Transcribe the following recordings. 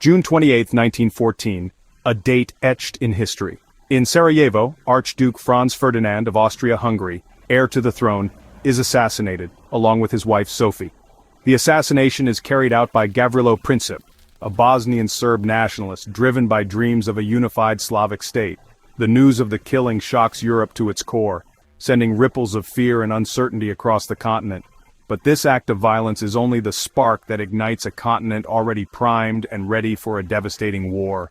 June 28, 1914, a date etched in history. In Sarajevo, Archduke Franz Ferdinand of Austria-Hungary, heir to the throne, is assassinated, along with his wife Sophie. The assassination is carried out by Gavrilo Princip, a Bosnian Serb nationalist driven by dreams of a unified Slavic state. The news of the killing shocks Europe to its core, sending ripples of fear and uncertainty across the continent. But this act of violence is only the spark that ignites a continent already primed and ready for a devastating war.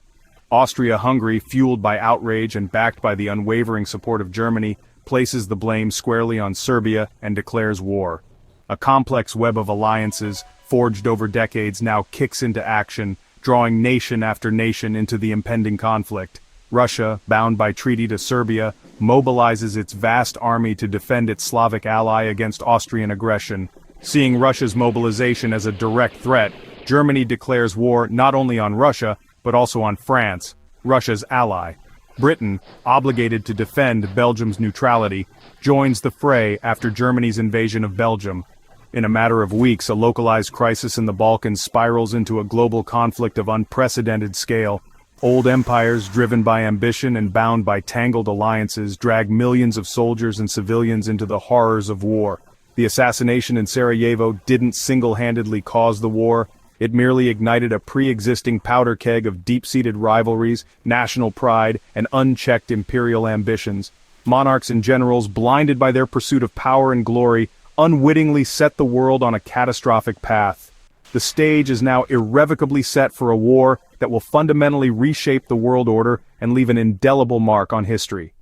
Austria-Hungary, fueled by outrage and backed by the unwavering support of Germany, places the blame squarely on Serbia and declares war. A complex web of alliances, forged over decades, now kicks into action, drawing nation after nation into the impending conflict. Russia, bound by treaty to Serbia, mobilizes its vast army to defend its Slavic ally against Austrian aggression. Seeing Russia's mobilization as a direct threat, Germany declares war not only on Russia, but also on France, Russia's ally. Britain, obligated to defend Belgium's neutrality, joins the fray after Germany's invasion of Belgium. In a matter of weeks, a localized crisis in the Balkans spirals into a global conflict of unprecedented scale. Old empires, driven by ambition and bound by tangled alliances, drag millions of soldiers and civilians into the horrors of war. The assassination in Sarajevo didn't single-handedly cause the war. It merely ignited a pre-existing powder keg of deep-seated rivalries, national pride, and unchecked imperial ambitions. Monarchs and generals, blinded by their pursuit of power and glory, unwittingly set the world on a catastrophic path. The stage is now irrevocably set for a war that will fundamentally reshape the world order and leave an indelible mark on history.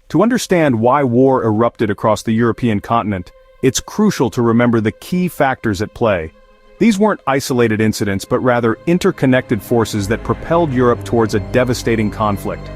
To understand why war erupted across the European continent, it's crucial to remember the key factors at play. These weren't isolated incidents, but rather interconnected forces that propelled Europe towards a devastating conflict.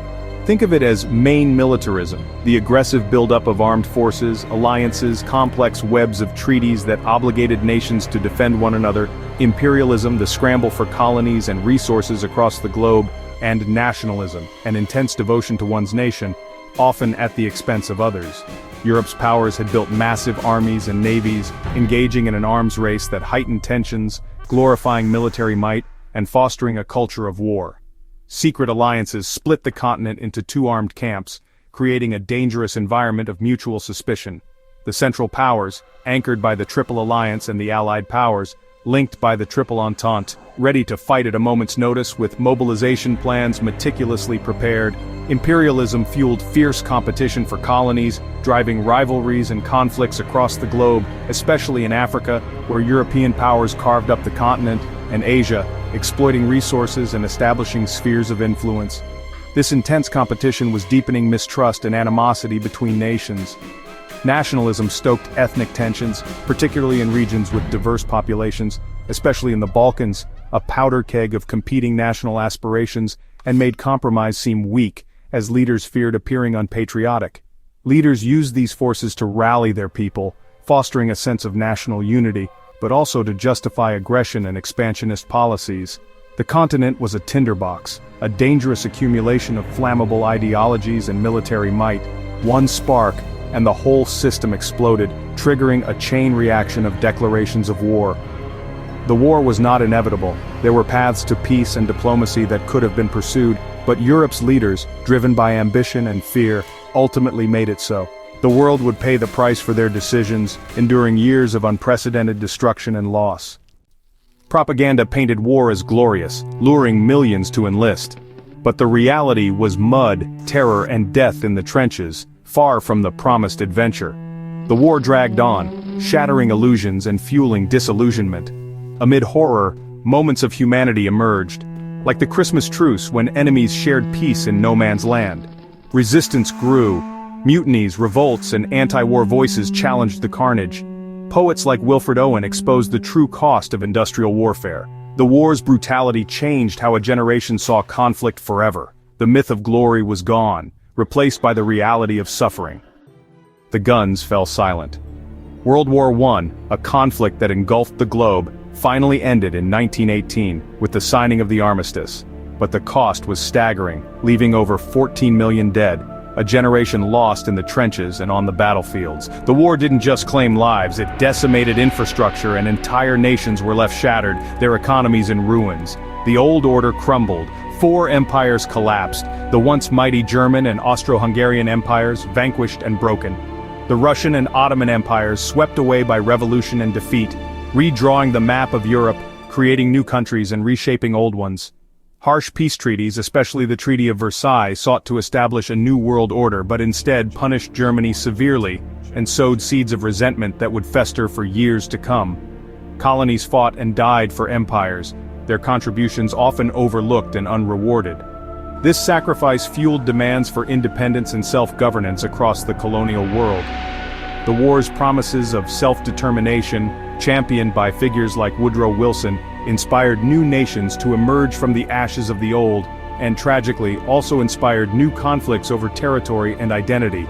Think of it as main militarism, the aggressive buildup of armed forces, alliances, complex webs of treaties that obligated nations to defend one another, imperialism, the scramble for colonies and resources across the globe, and nationalism, an intense devotion to one's nation, often at the expense of others. Europe's powers had built massive armies and navies, engaging in an arms race that heightened tensions, glorifying military might, and fostering a culture of war. Secret alliances split the continent into two armed camps, creating a dangerous environment of mutual suspicion. The Central Powers, anchored by the Triple Alliance and the Allied Powers, linked by the Triple Entente, ready to fight at a moment's notice with mobilization plans meticulously prepared. Imperialism fueled fierce competition for colonies, driving rivalries and conflicts across the globe, especially in Africa, where European powers carved up the continent, and Asia, exploiting resources and establishing spheres of influence. This intense competition was deepening mistrust and animosity between nations. Nationalism stoked ethnic tensions, particularly in regions with diverse populations, especially in the Balkans, a powder keg of competing national aspirations, and made compromise seem weak, as leaders feared appearing unpatriotic. Leaders used these forces to rally their people, fostering a sense of national unity, but also to justify aggression and expansionist policies. The continent was a tinderbox, a dangerous accumulation of flammable ideologies and military might. One spark, and the whole system exploded, triggering a chain reaction of declarations of war. The war was not inevitable. There were paths to peace and diplomacy that could have been pursued, but Europe's leaders, driven by ambition and fear, ultimately made it so. The world would pay the price for their decisions, enduring years of unprecedented destruction and loss. Propaganda painted war as glorious, luring millions to enlist. But the reality was mud, terror, and death in the trenches, far from the promised adventure. The war dragged on, shattering illusions and fueling disillusionment. Amid horror, moments of humanity emerged, like the Christmas truce when enemies shared peace in no man's land. Resistance grew. Mutinies, revolts, and anti-war voices challenged the carnage. Poets like Wilfred Owen exposed the true cost of industrial warfare. The war's brutality changed how a generation saw conflict forever. The myth of glory was gone, replaced by the reality of suffering. The guns fell silent. World War I, a conflict that engulfed the globe, finally ended in 1918 with the signing of the armistice. But the cost was staggering, leaving over 14 million dead, a generation lost in the trenches and on the battlefields. The war didn't just claim lives, it decimated infrastructure and entire nations were left shattered, their economies in ruins. The old order crumbled, 4 empires collapsed, the once mighty German and Austro-Hungarian empires vanquished and broken. The Russian and Ottoman empires swept away by revolution and defeat, redrawing the map of Europe, creating new countries and reshaping old ones. Harsh peace treaties, especially the Treaty of Versailles, sought to establish a new world order but instead punished Germany severely and sowed seeds of resentment that would fester for years to come. Colonies fought and died for empires, their contributions often overlooked and unrewarded. This sacrifice fueled demands for independence and self-governance across the colonial world. The war's promises of self-determination, championed by figures like Woodrow Wilson, inspired new nations to emerge from the ashes of the old, and tragically also inspired new conflicts over territory and identity.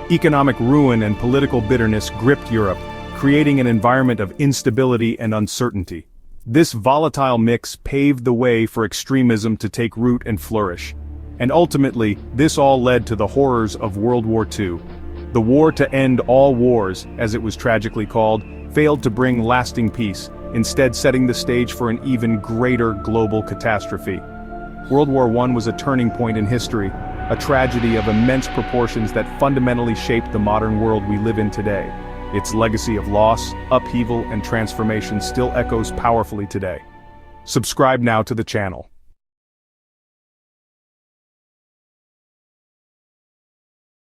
Economic ruin and political bitterness gripped Europe, creating an environment of instability and uncertainty. This volatile mix paved the way for extremism to take root and flourish. And ultimately, this all led to the horrors of World War II. The war to end all wars, as it was tragically called, failed to bring lasting peace, instead setting the stage for an even greater global catastrophe. World War I was a turning point in history, a tragedy of immense proportions that fundamentally shaped the modern world we live in today. Its legacy of loss, upheaval, and transformation still echoes powerfully today. Subscribe now to the channel.